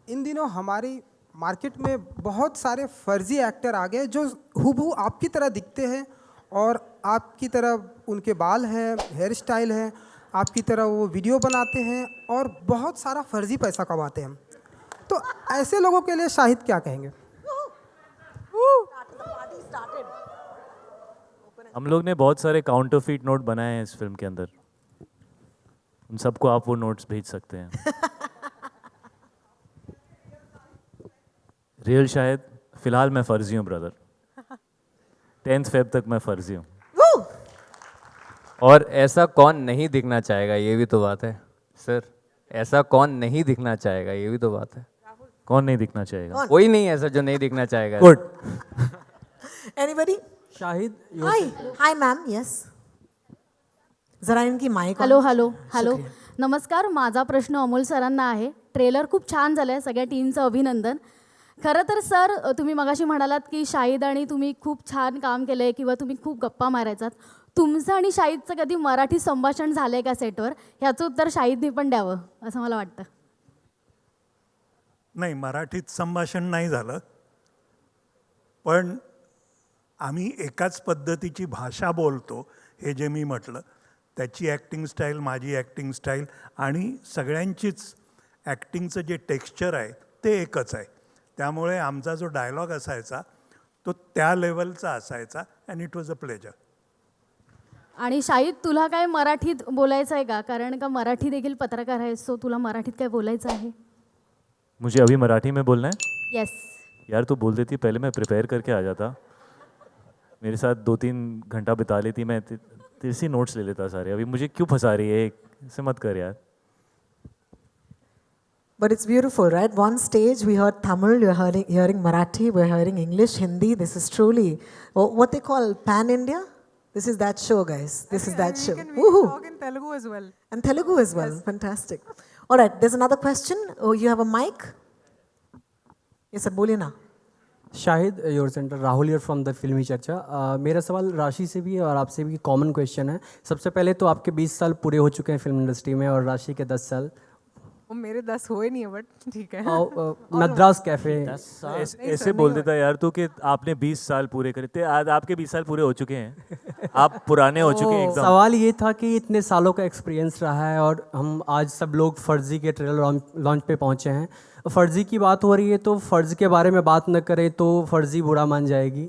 इन दिनों हमारी market में बहुत सारे फर्जी एक्टर आ गए जो हूबहू आपकी तरह दिखते हैं और आपकी तरह उनके बाल हैं, हेयर स्टाइल है, आपकी तरह वो वीडियो बनाते हैं और बहुत सारा फर्जी पैसा कमाते हैं. तो ऐसे लोगों के लिए शाहिद क्या कहेंगे? हम लोग ने बहुत सारे काउंटरफीट नोट बनाए हैं इस फिल्म के अंदर. उन सबको आप वो नोट्स भेज सकते हैं. रियल शायद, फिलहाल मैं फर्जी हूँ ब्रदर. 10th Feb तक मैं फर्जी हूँ. और ऐसा कौन नहीं दिखना चाहेगा, ये भी तो बात है सर. ऐसा कौन नहीं दिखना चाहेगा, ये भी तो बात है. कौन नहीं दिखना चाहेगा? कोई नहीं ऐसा जो नहीं दिखना चाहेगा. Good. Anybody? Shahid. Hi, ma'am. Yes. जरा इनकी माइक. हॅलो. नमस्कार. माझा प्रश्न अमोल सरांना आहे. ट्रेलर खूप छान झालं आहे, सगळ्या टीमचं अभिनंदन. खरं तर सर, तुम्ही मगाशी म्हणालात की शाहिद आणि तुम्ही खूप छान काम केलं आहे किंवा तुम्ही खूप गप्पा मारायचात. तुमचं आणि शाहिदचं कधी मराठी संभाषण झालं आहे का सेटवर? ह्याचं उत्तर शाहिदने पण द्यावं असं मला वाटतं. नाही, मराठीत संभाषण नाही झालं, पण आम्ही एकाच पद्धतीची भाषा बोलतो, हे जे मी म्हटलं, त्याची ॲक्टिंग स्टाईल, माझी ॲक्टिंग स्टाईल आणि सगळ्यांचीच ॲक्टिंगचं जे टेक्स्चर आहे ते एकच आहे. त्यामुळे आमचा जो डायलॉग असायचा तो त्या लेवलचा असायचा, and it was a pleasure. आणि शाहिद, तुला काय मराठीत बोलायचं आहे का? कारण का मराठी देखील पत्रकार आहे, सो तुला मराठीत काय बोलायचं आहे? मुझे अभी मराठी में बोलना है? येस. यार तू बोल देती, पहले मैं प्रिपेयर करके आ जाता. मेरे साथ 2-3 घंटा बिता लेती, मैं तेरे से नोट्स ले लेता सारे. अभी मुझे क्यों फंसा रही है? ऐसे मत कर यार. But it's beautiful, right? One stage we heard Tamil, you're hearing Marathi, we're hearing English, Hindi. This is truly what they call pan-India. This is that show, guys. This is that show. We can talk in Telugu as well. And Telugu as well. Yes. Fantastic. All right, there's another question. Oh, you have a mic? Yes, sir. बोलिए ना. Shahid, your centre Rahul here from the फिल्मी चर्चा. मेरा सवाल राशि से भी और आपसे भी कॉमन क्वेश्चन है. सबसे पहले तो आपके 20 साल पूरे हो चुके हैं फिल्म इंडस्ट्री में और राशि के 10 साल. मेरे 10 हुए नहीं है, बट ठीक है. मद्रास कैफे. ऐसे बोल देता यार तू कि आपने 20 साल पूरे करे थे. आज आपके 20 साल पूरे हो चुके हैं. आप पुराने हो चुके हैं एकदम. सवाल ये था कि इतने सालों का एक्सपीरियंस रहा है और हम आज सब लोग फर्जी के ट्रेलर लॉन्च पे पहुंचे हैं. फर्जी की बात हो रही है तो फर्ज के बारे में बात न करें तो फर्जी बुरा मान जाएगी.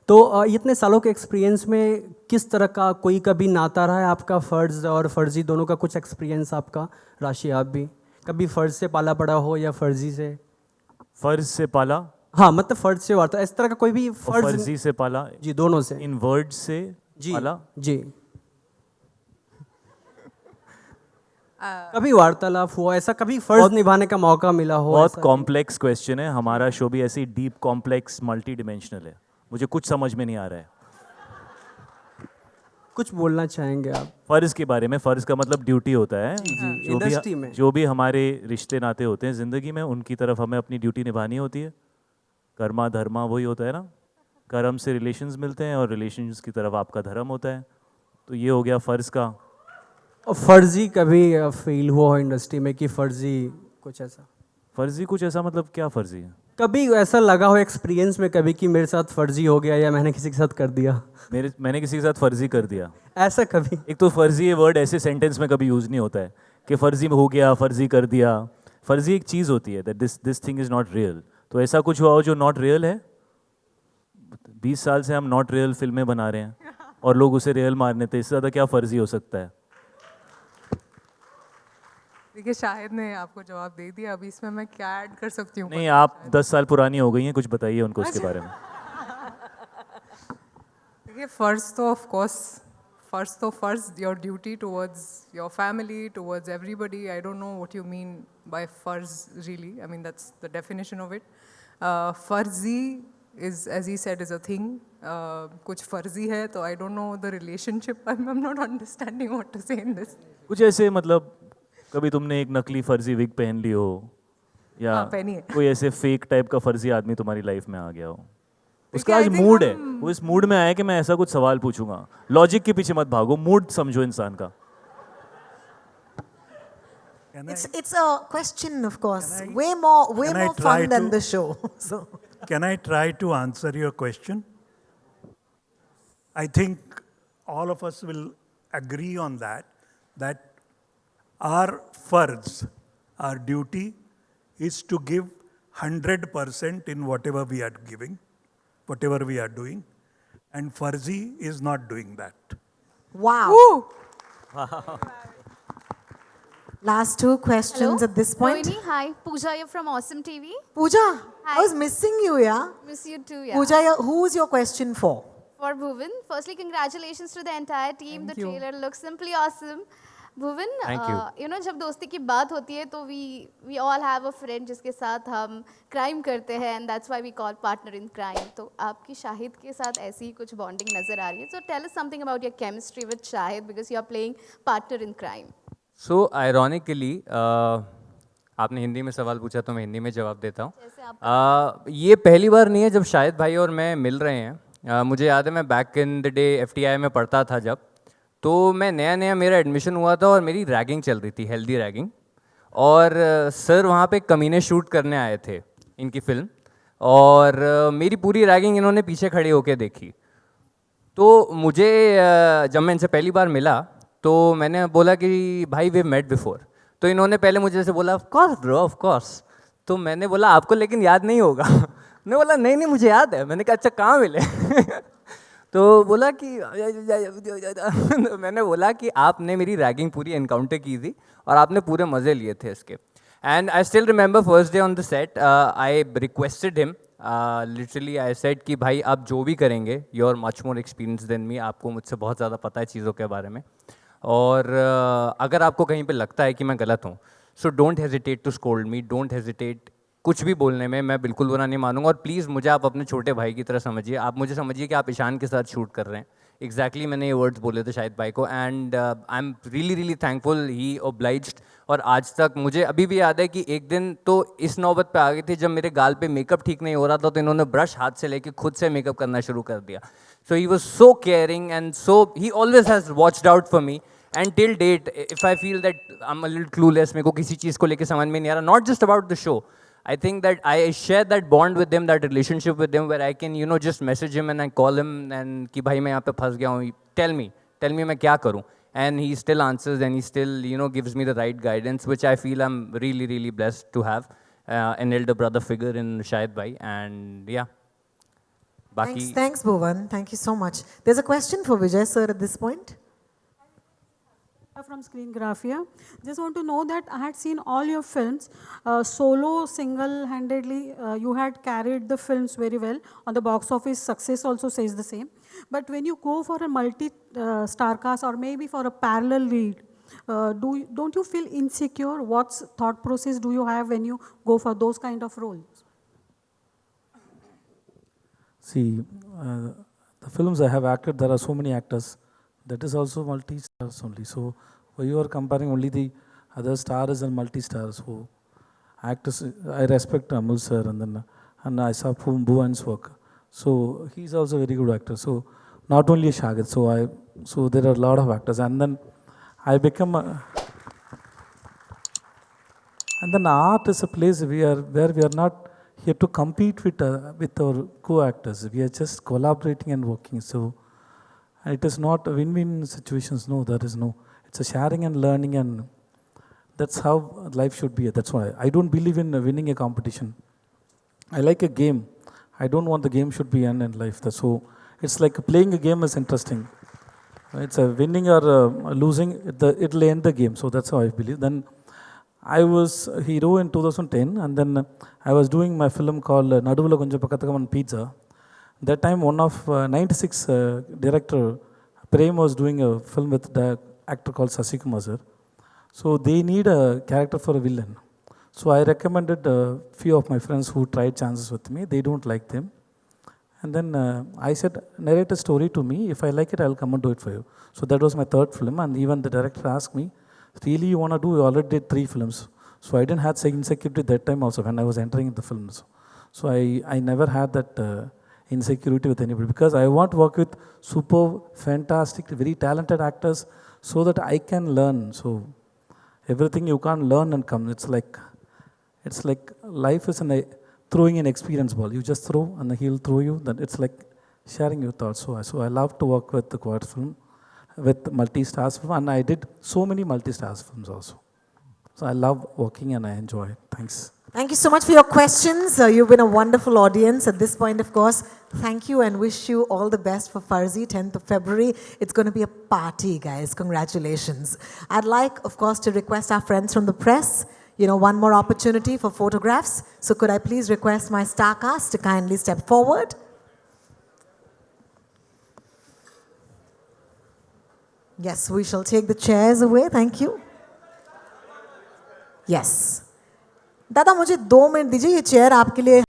तो इतने सालों के एक्सपीरियंस में किस तरह का कोई कभी नाता रहा है आपका फर्ज और फर्जी दोनों का? कुछ एक्सपीरियंस आपका? राशि, आप भी कभी फर्ज से पाला पड़ा हो या फर्जी से? फर्ज से पाला? हाँ, मतलब फर्ज से वार्ता, इस तरह का कोई भी फर्जी से पाला? जी, दोनों से. इन वर्ड से पाला? जी. कभी वार्तालाप हुआ ऐसा, कभी फर्ज निभाने का मौका मिला हो? बहुत कॉम्प्लेक्स क्वेश्चन है. हमारा शो भी ऐसी डीप कॉम्प्लेक्स मल्टी डिमेंशनल है. मुझे कुछ समझ में नहीं आ रहा है। कुछ बोलना चाहेंगे आप? फ़र्ज़ के बारे में। फ़र्ज़ का मतलब ड्यूटी होता है। इंडस्ट्री में जो भी हमारे रिश्ते नाते होते हैं ज़िंदगी में, उनकी तरफ हमें अपनी ड्यूटी निभानी होती है। कर्मा धर्मा वही होता है ना, कर्म से रिलेशंस मिलते हैं और रिलेशंस की तरफ आपका धर्म होता है। तो ये हो गया फ़र्ज़ का। और फर्जी कभी फील हुआ हो इंडस्ट्री में कि फर्जी कुछ ऐसा? फ़र्ज़ी कुछ ऐसा मतलब क्या फ़र्ज़ी है? कभी ऐसा लगा हो एक्सपीरियंस में कभी कि मेरे साथ फर्जी हो गया या मैंने किसी के साथ कर दिया? मैंने किसी के साथ फ़र्ज़ी कर दिया। ऐसा कभी? एक तो फ़र्ज़ी ये वर्ड ऐसे सेंटेंस में कभी यूज़ नहीं होता है कि फ़र्ज़ी में हो गया, फ़र्ज़ी कर दिया। फ़र्ज़ी एक चीज़ होती है, that this thing is not real. तो ऐसा कुछ हुआ हो जो नॉट रियल है? 20 साल से हम नॉट रियल फिल्में बना रहे हैं और लोग उसे रियल मान लेते हैं। इससे ज़्यादा क्या फ़र्ज़ी हो सकता है? देखिए शाहिद ने आपको जवाब दे दिया, अभी इसमें मैं क्या ऐड कर सकती हूँ? नहीं, आप 10 साल पुरानी हो गई हैं, कुछ बताइए उनको उसके बारे में। देखिए first your duty towards your family, towards everybody. I don't know what you mean by फर्ज really. I mean that's the definition of it. फर्जी is, as he said, is a thing. कुछ फर्जी है तो I don't know the relationship. I'm not understanding what to say in this. कुछ ऐसे मतलब कभी तुमने एक नकली फर्जी विग पहन ली हो या पहनी है। कोई ऐसे फेक टाइप का फर्जी आदमी तुम्हारी लाइफ में आ गया हो? उसका आज मूड है, वो इस मूड में आया कि मैं ऐसा कुछ सवाल पूछूंगा। लॉजिक के पीछे मत भागो, मूड समझो इंसान का। It's a question, of course. Way more fun than the show. So. Can I try to answer your question? I think all of us will agree on that our farz, our duty is to give 100% in whatever we are giving, whatever we are doing, and Farzi is not doing that. Wow. Wow. Last two questions at this point. Rohini, hi. Pooja here from Awesome TV. Pooja, Hi. I was missing you, yeah? Miss you too, yeah. Pooja, who's your question for? For Bhuvan, firstly, congratulations to the entire team. Thank the you. trailer looks simply awesome. Bhuvan, Thank you. you know, जब दोस्ती की बात होती है तो we all have a friend जिसके साथ हम crime करते हैं and that's why we call partner in crime. तो आपकी शाहिद के साथ ऐसी ही कुछ bonding नजर आ रही है. So tell us something about your chemistry with Shahid because you are playing partner in crime. So ironically, आपने हिंदी में सवाल पूछा तो मैं हिंदी में जवाब देता हूँ। ये पहली बार नहीं है जब शाहिद भाई और मैं मिल रहे हैं। मुझे याद है मैं back in the day FTI में पढ़ता था जब, तो मैं नया मेरा एडमिशन हुआ था और मेरी रैगिंग चल रही थी, हेल्दी रैगिंग। और सर वहाँ पे कमीने शूट करने आए थे इनकी फिल्म, और मेरी पूरी रैगिंग इन्होंने पीछे खड़े होके देखी। तो मुझे जब मैं इनसे पहली बार मिला तो मैंने बोला कि भाई वी मेट बिफोर। तो इन्होंने पहले मुझे ऐसे बोला of course bro of course. तो मैंने बोला आपको लेकिन याद नहीं होगा। मैंने बोला नहीं मुझे याद है। मैंने कहा अच्छा कहाँ मिले? तो बोला कि मैंने बोला कि आपने मेरी रैगिंग पूरी एनकाउंटर की थी और आपने पूरे मज़े लिए थे इसके। And I still remember first day on the set I requested him, literally I said कि भाई आप जो भी करेंगे you are much more experience than me, आपको मुझसे बहुत ज़्यादा पता है चीज़ों के बारे में, और अगर आपको कहीं पे लगता है कि मैं गलत हूँ so don't hesitate to scold me, don't hesitate कुछ भी बोलने में, मैं बिल्कुल बुरा नहीं मानूंगा। और प्लीज़ मुझे आप अपने छोटे भाई की तरह समझिए, आप मुझे समझिए कि आप ईशान के साथ शूट कर रहे हैं। एग्जैक्टली मैंने ये वर्ड्स बोले थे शाहिद भाई को, and I am really thankful, he obliged. और आज तक मुझे अभी भी याद है कि एक दिन तो इस नौबत पे आ गई थी जब मेरे गाल पे मेकअप ठीक नहीं हो रहा था, तो इन्होंने ब्रश हाथ से लेके खुद से मेकअप करना शुरू कर दिया। So he was so caring and so he always has watched out for me. And till date if I feel that I am a little clueless, मेरे को किसी चीज़ को लेके समझ में नहीं आ रहा, not just about the show, I think that I share that bond with him, that relationship with him, where I can, you know, just message him and I call him and कि भाई मैं यहाँ पे फंस गया हूँ, tell me मैं क्या करूँ, and he still answers and he still, you know, gives me the right guidance, which I feel I'm really blessed to have an elder brother figure in Shahid bhai, and yeah. Thanks Bhuvan, thank you so much. There's a question for Vijay sir at this point. From Screen Graphia. Just want to know that I had seen all your films solo, single-handedly. You had carried the films very well. On the box office, success also says the same. But when you go for a multi-star cast or maybe for a parallel lead, don't you feel insecure? What thought process do you have when you go for those kind of roles? See, the films I have acted, there are so many actors. That is also multi-stars only. So why you are comparing only the other stars and multi-stars? So actors, I respect Amul sir, and I saw Bhuvan's work. So he's also a very good actor. So not only Shahid, so there are a lot of actors. And then I become and then art is a place where we are not here to compete with our co-actors. We are just collaborating and working. So it is not a win-win situations. No, there is no. It's a sharing and learning, and that's how life should be. That's why I don't believe in winning a competition. I like a game. I don't want the game should be end in life. That's so. It's like playing a game is interesting. It's a winning or losing. It'll end the game. So that's how I believe. Then I was a hero in 2010, and then I was doing my film called Naduvula Konja Pakatakaman Pizza. That time, one of 96 director Prem was doing a film with the actor called Shashi Kapoor Rashi. So they need a character for a villain. So I recommended a few of my friends who tried chances with me. They don't like them. And then I said, narrate a story to me. If I like it, I'll come and do it for you. So that was my third film. And even the director asked me, really you want to do? You already did 3 films. So I didn't have insecurity that time also when I was entering the films. So I never had that insecurity with anybody, because I want to work with super, fantastic, very talented actors so that I can learn. So everything you can't learn and come. It's like life is throwing an experience ball. You just throw and he'll throw you. Then it's like sharing your thoughts. So I love to work with the quad film, with multi-stars film, and I did so many multi-stars films also. So I love working and I enjoy it. Thanks. Thank you so much for your questions. You've been a wonderful audience. At this point, of course, thank you and wish you all the best for FARZI, 10th of February. It's going to be a party, guys. Congratulations. I'd like, of course, to request our friends from the press, one more opportunity for photographs. So could I please request my star cast to kindly step forward? Yes, we shall take the chairs away. Thank you. Yes. दादा मुझे 2 minute दीजिए, ये chair आपके लिए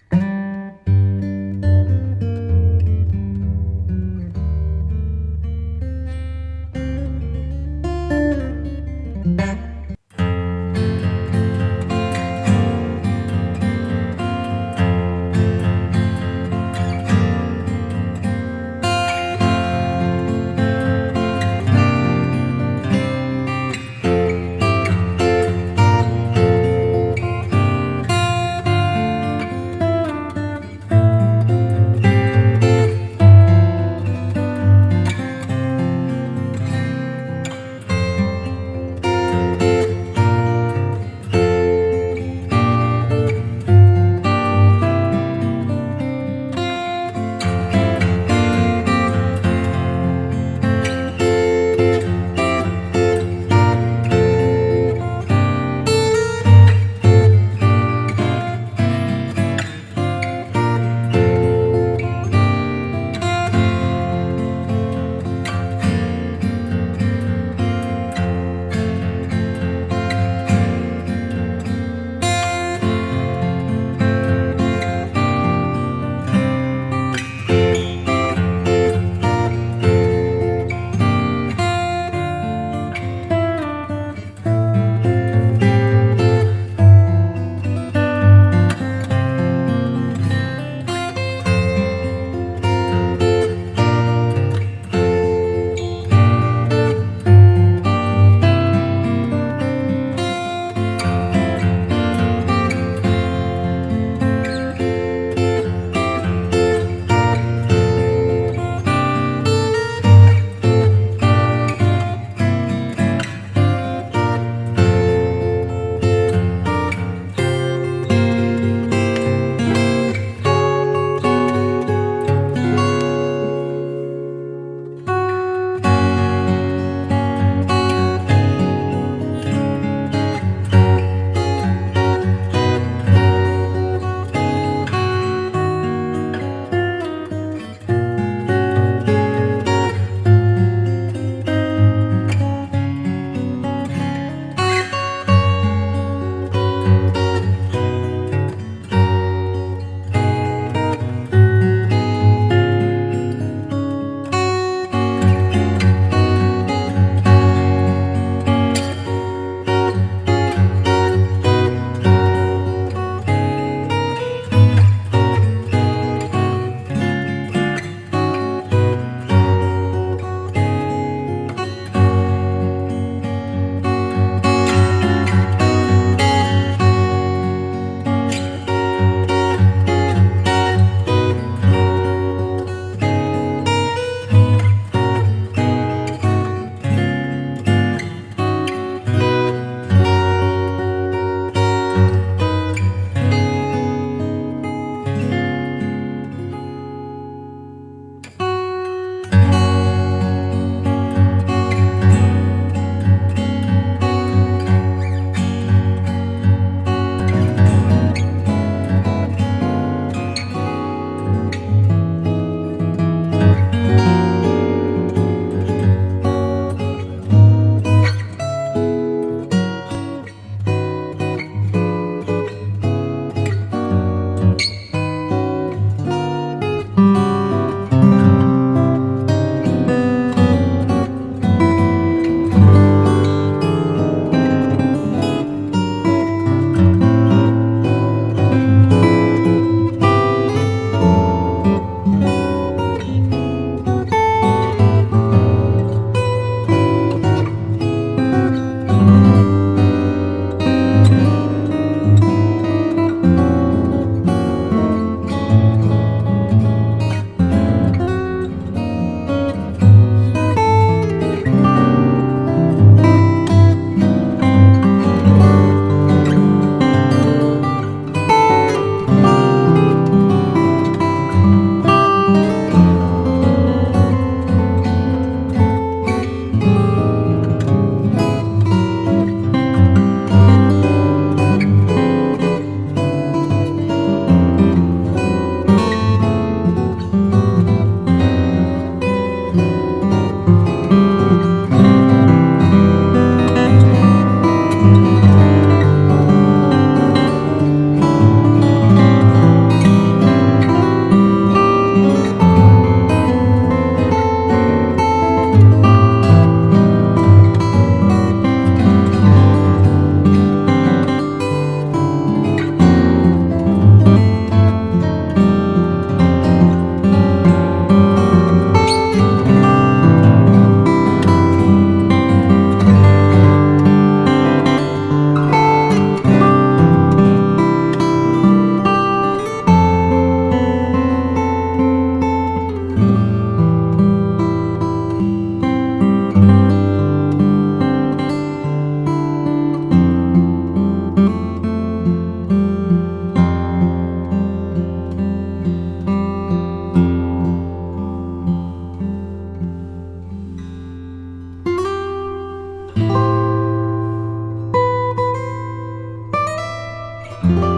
you.